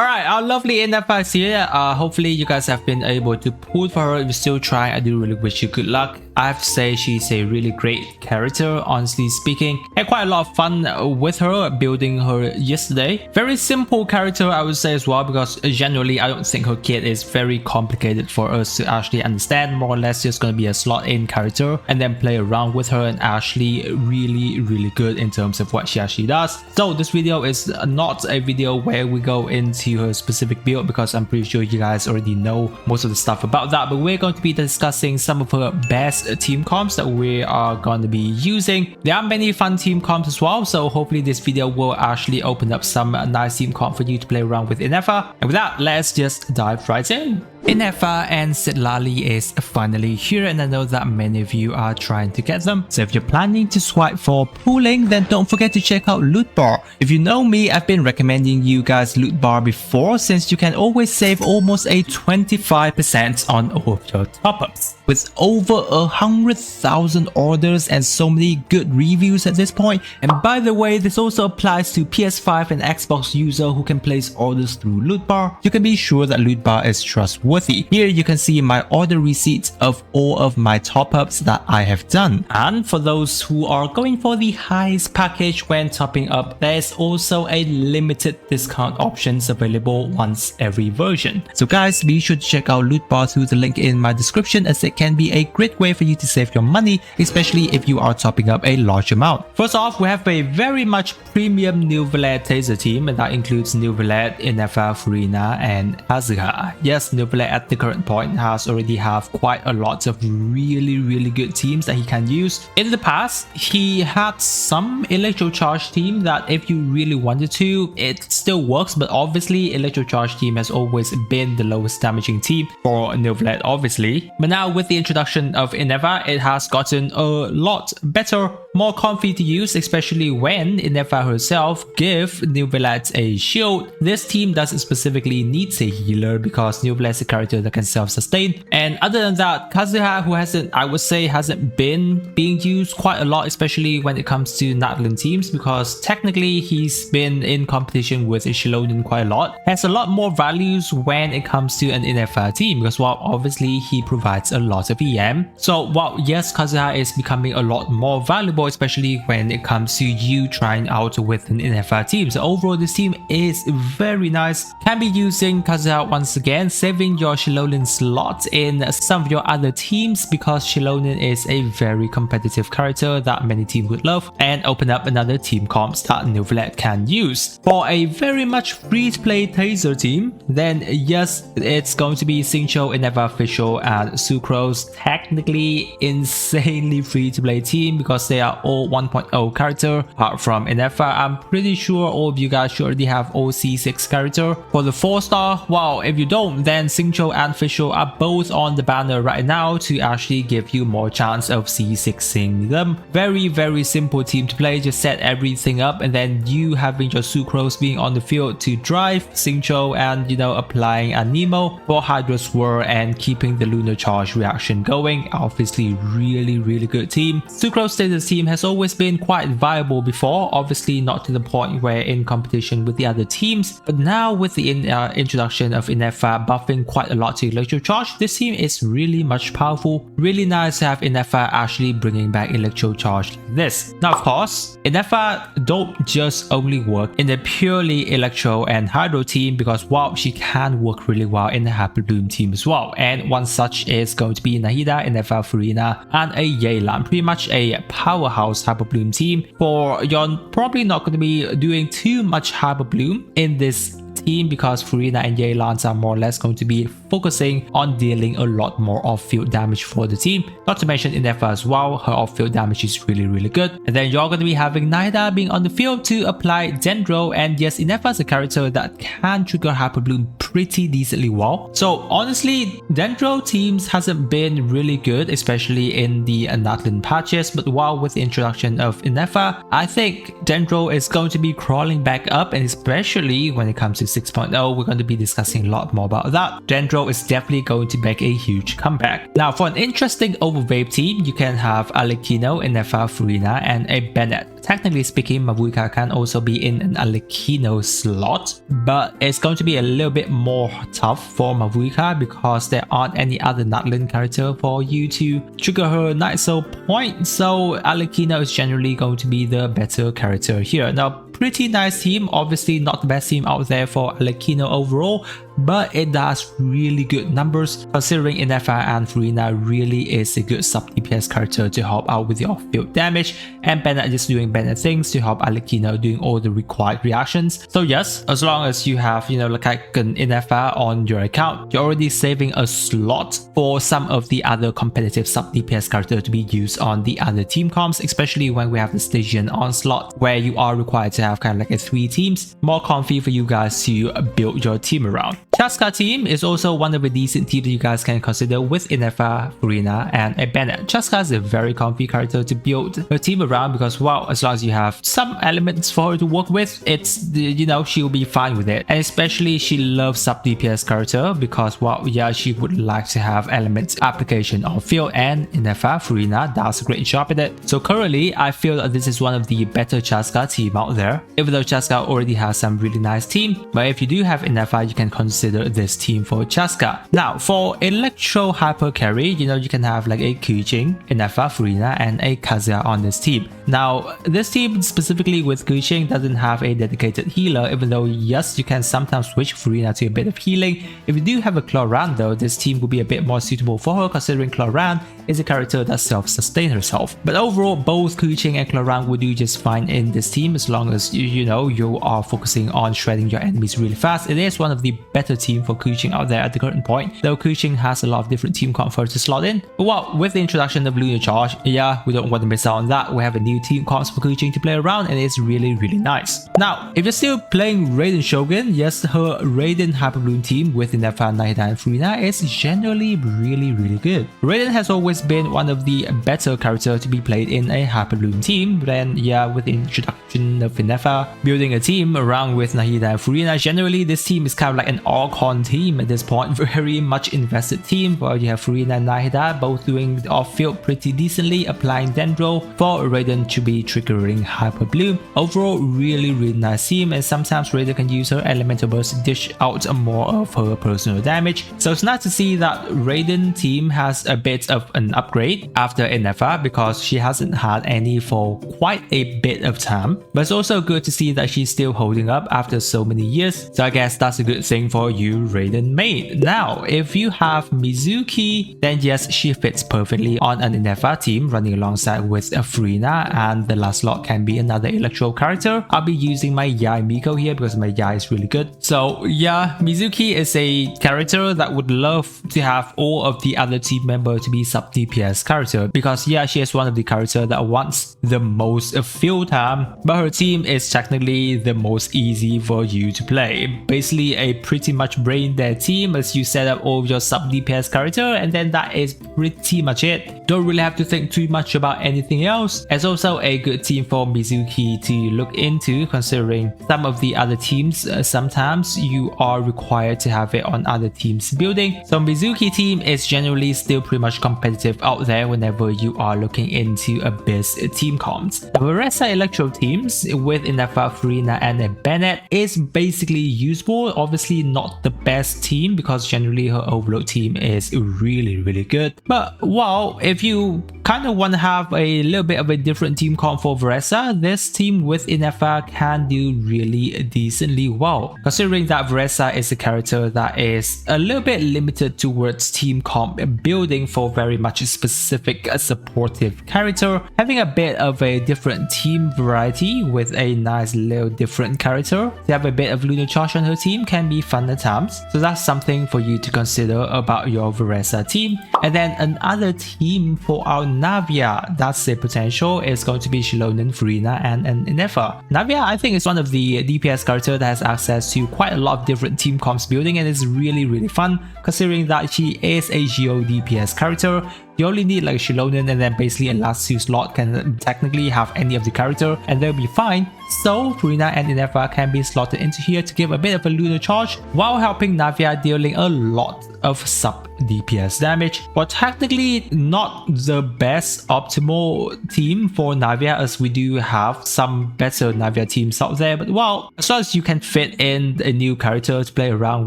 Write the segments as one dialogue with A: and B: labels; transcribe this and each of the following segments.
A: Alright, our lovely Ineffa is here. Hopefully you guys have been able to pull for her. If you're still trying, I do really wish you good luck. I have to say she's a really great character, honestly speaking. Had quite a lot of fun with her, building her yesterday. Very simple character, I would say as well, because generally I don't think her kit is very complicated for us to actually understand. More or less just going to be a slot in character and then play around with her, and actually really good in terms of what she actually does. So this video is not a video where we go into her specific build, because I'm pretty sure you guys already know most of the stuff about that, but we're going to be discussing some of her best team comps that we are going to be using. There are many fun team comps as well, so hopefully this video will actually open up some nice team comp for you to play around with Ineffa. And with that, let's just dive right in. Ineffa and Citlali is finally here, and I know that many of you are trying to get them. So if you're planning to swipe for pooling, then don't forget to check out Loot Bar. If you know me, I've been recommending you guys Loot Bar before, since you can always save almost a 25% on all of your top-ups. With over 100,000 orders and so many good reviews at this point. And by the way, this also applies to PS5 and Xbox user who can place orders through Loot Bar. You can be sure that Loot Bar is trustworthy. Here you can see my order receipts of all of my top-ups that I have done. And for those who are going for the highest package when topping up, there's also a limited discount options available once every version. So guys, be sure to check out Loot Bar through the link in my description, as it can be a great way for you to save your money, especially if you are topping up a large amount. First off, we have a very much premium Neuvillette Taser team, and that includes Neuvillette, Ineffa, Furina, and Kazuha. Yes, Neuvillette at the current point has already have quite a lot of really good teams that he can use. In the past, he had some Electro Charge team that if you really wanted to, it still works, but obviously Electro Charge team has always been the lowest damaging team for Neuvillette, obviously. But now with the introduction of Ineffa, it has gotten a lot better, more comfy to use, especially when Ineffa herself give Neuvillette a shield. This team doesn't specifically need a healer because Neuvillette is a character that can self-sustain. And other than that, Kazuha, who hasn't been being used quite a lot, especially when it comes to Natlin teams, because technically he's been in competition with Shilonen quite a lot, has a lot more values when it comes to an Ineffa team, because while obviously he provides a lot of EM. So while yes, Kazuha is becoming a lot more valuable, especially when it comes to you trying out with an Ineffa team. So overall, this team is very nice. Can be using Kazuha once again, saving your Shilonen slot in some of your other teams, because Shilonen is a very competitive character that many teams would love, and open up another team comps that Neuvillette can use. For a very much free-to-play Taser team, then yes, it's going to be Xingqiu, Ineffa Official, and Sucrose. Technically insanely free-to-play team, because they are all 1.0 character. Apart from Ineffa, I'm pretty sure all of you guys should already have all C6 character. For the 4-star, well, if you don't, then Xingqiu and Official are both on the banner right now to actually give you more chance of C6ing them. Very simple team to play. Just set everything up, and then you having your Sucrose being on the field to drive Xingqiu, and applying a Nemo for Hydro Swirl and keeping the Lunar Charge reaction going. Obviously really good team. Sucrose Taser's team has always been quite viable before, obviously not to the point where in competition with the other teams, but now with the introduction of Ineffa buffing quite a lot to Electro Charge, this team is really much powerful. Really nice to have Ineffa actually bringing back Electro Charge like this. Now of course, Ineffa don't just only work in a purely Electro and Hydro team, because while she can work really well in the Happy Bloom team as well, and one such is going to be Nahida, Ineffa, Furina, and a Yelan. Pretty much a powerhouse Hyper Bloom team. For you're probably not going to be doing too much Hyper Bloom in this team, because Furina and Yelan are more or less going to be focusing on dealing a lot more off-field damage for the team. Not to mention Ineffa as well, her off-field damage is really good. And then you're going to be having Nahida being on the field to apply Dendro, and yes, Ineffa is a character that can trigger Hyper Bloom pretty decently well. So honestly, Dendro teams hasn't been really good, especially in the Natlin patches, but while with the introduction of Ineffa, I think Dendro is going to be crawling back up, and especially when it comes to 6.0, we're going to be discussing a lot more about that. Dendro is definitely going to make a huge comeback. Now for an interesting overvape team, you can have Alekino, Ineffa, Furina, and a Bennett. technically speaking, Mavuika can also be in an Arlecchino slot, but it's going to be a little bit more tough for Mavuika because there aren't any other Natlan character for you to trigger her Night Soul point, so Arlecchino is generally going to be the better character here. Now, pretty nice team, obviously not the best team out there for Arlecchino overall, but it does really good numbers considering Ineffa and Furina really is a good sub DPS character to help out with the off-field damage, and Bennett just doing Bennett things to help Arlecchino doing all the required reactions. So yes, as long as you have, you know, like an Ineffa on your account, you're already saving a slot for some of the other competitive sub DPS character to be used on the other team comps, especially when we have the Stygian onslaught where you are required to have kind of like a 3 teams, more comfy for you guys to build your team around. Chaska team is also one of the decent teams that you guys can consider with Ineffa, Furina, and a Bennett. Chaska is a very comfy character to build a team around because, well, as long as you have some elements for her to work with, it's, you know, she'll be fine with it. And especially she loves sub DPS character because, well, yeah, she would like to have elements application on field, and Ineffa, Furina does a great job at it. So currently, I feel that this is one of the better Chaska team out there, even though Chaska already has some really nice team. But if you do have Ineffa, you can consider this team for Chaska. Now, for Electro Hyper Carry, you know, you can have like a Kuching, Ineffa, Furina, and a Kazuya on this team. Now, this team specifically with Kuching doesn't have a dedicated healer, even though yes, you can sometimes switch Furina to a bit of healing. If you do have a Cloran though, this team will be a bit more suitable for her considering Cloran is a character that self-sustains herself. But overall, both Kuching and Cloran will do just fine in this team as long as you know you are focusing on shredding your enemies really fast. It is one of the better team for Kuching out there at the current point, though Kuching has a lot of different team comp for her to slot in. But well, with the introduction of Lunar Charge, yeah, we don't want to miss out on that. We have a new team comps for Kuching to play around, and it's really nice. Now, if you're still playing Raiden Shogun, yes, her Raiden Hyper Bloom team with Ineffa, Nahida, and Furina is generally really good. Raiden has always been one of the better characters to be played in a Hyper Bloom team, but then yeah, with the introduction of Ineffa, building a team around with Nahida and Furina, generally this team is kind of like an all-con team at this point, very much invested team where you have Furina and Nahida both doing off-field pretty decently, applying Dendro for Raiden to be triggering Hyper Bloom. Overall, really nice team, and sometimes Raiden can use her Elemental Burst to dish out more of her personal damage. So it's nice to see that Raiden team has a bit of an upgrade after Ineffa because she hasn't had any for quite a bit of time, but it's also good to see that she's still holding up after so many years. So I guess that's a good thing for you Raiden main. Now, if you have Mizuki, then yes, she fits perfectly on an Ineffa team running alongside with Furina, and the last slot can be another Electro character. I'll be using my Yai Miko here because my Yai is really good. So yeah, Mizuki is a character that would love to have all of the other team members to be sub DPS character because yeah, she is one of the characters that wants the most field time, but her team is technically the most easy for you to play. Basically a pretty much brain dead team as you set up all of your sub DPS character, and then that is pretty much it. Don't really have to think too much about anything else. It's also a good team for Mizuki to look into considering some of the other teams, sometimes you are required to have it on other teams building. So Mizuki team is generally still pretty much competitive out there whenever you are looking into Abyss team comps. The Veresa Electro teams with Ineffa, Furina, and Bennett is basically usable. Obviously not the best team because generally her Overload team is really good. But wow, if you kind of want to have a little bit of a different team comp for Veresa, this team with Ineffa can do really decently well. Considering that Veresa is a character that is a little bit limited towards team comp building for very much a specific supportive character, having a bit of a different team variety with a nice little different character to have a bit of Lunar Charge on her team can be fun at times. So that's something for you to consider about your Veresa team. And then another team for our Navia that's a potential is going to be Shilonen, Furina, and Ineffa. Navia, I think, is one of the DPS character that has access to quite a lot of different team comps building, and it's really fun considering that she is a Geo DPS character. You only need like Shilonen, and then basically a last 2 slot can technically have any of the character and they'll be fine. So Furina and Ineffa can be slotted into here to give a bit of a Lunar Charge while helping Navia dealing a lot of sub DPS damage. But technically not the best optimal team for Navia, as we do have some better Navia teams out there. But well, as long as you can fit in a new character to play around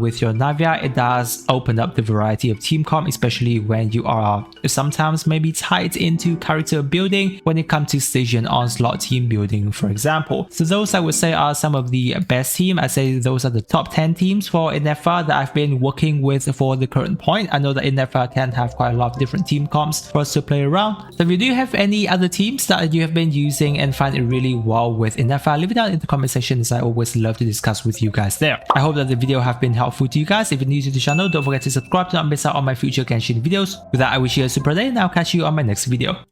A: with your Navia, it does open up the variety of team comp, especially when you are sometimes maybe tied into character building when it comes to Station Onslaught team building, for example. So those I would say are some of the best team. I say those are the top 10 teams for Ineffa that I've been working with for the current point. I know that Ineffa can have quite a lot of different team comps for us to play around. So if you do have any other teams that you have been using and find it really well with Ineffa, leave it down in the comment section, as I always love to discuss with you guys there. I hope that the video have been helpful to you guys. If you're new to the channel, don't forget to subscribe to not miss out on my future Genshin videos. With that, I wish you a super day and I'll catch you on my next video.